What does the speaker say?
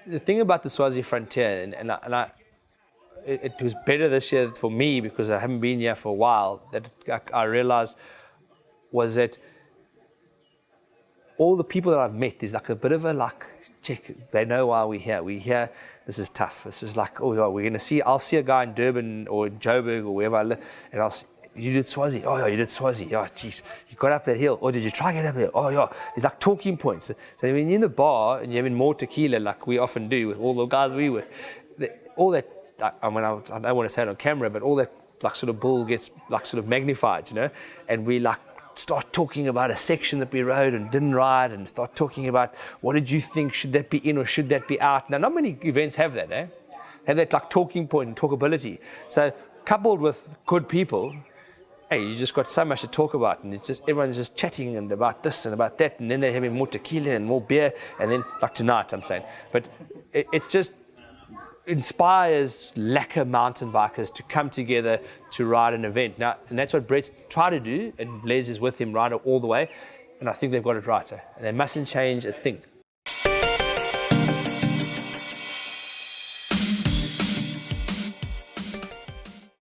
the thing about the Swazi frontier, it was better this year for me because I haven't been here for a while, that I realized was that all the people that I've met, there's like a bit of a check. They know why we're here. We're here. This is tough. This is like, oh yeah, we're gonna see. I'll see a guy in Durban or in Joburg or wherever I live, and I'll see, you did Swazi. Oh yeah, you did Swazi. Yeah, jeez, you got up that hill. Or did you try to get up here? Oh yeah, there's like talking points. So when you're in the bar and you're having more tequila, like we often do with all the guys we with, all that. I mean, I don't want to say it on camera, but all that like sort of bull gets like sort of magnified, and we like start talking about a section that we rode and didn't ride, and start talking about what did you think, should that be in or should that be out. Now, not many events have that, have that like talking point and talkability. So coupled with good people, hey, you just got so much to talk about, and it's just everyone's just chatting and about this and about that, and then they're having more tequila and more beer, and then like tonight, I'm saying, but it's just inspires lacquer mountain bikers to come together to ride an event. Now, and that's what Brett's tried to do, and Les is with him, ride it all the way, and I think they've got it right. And they mustn't change a thing.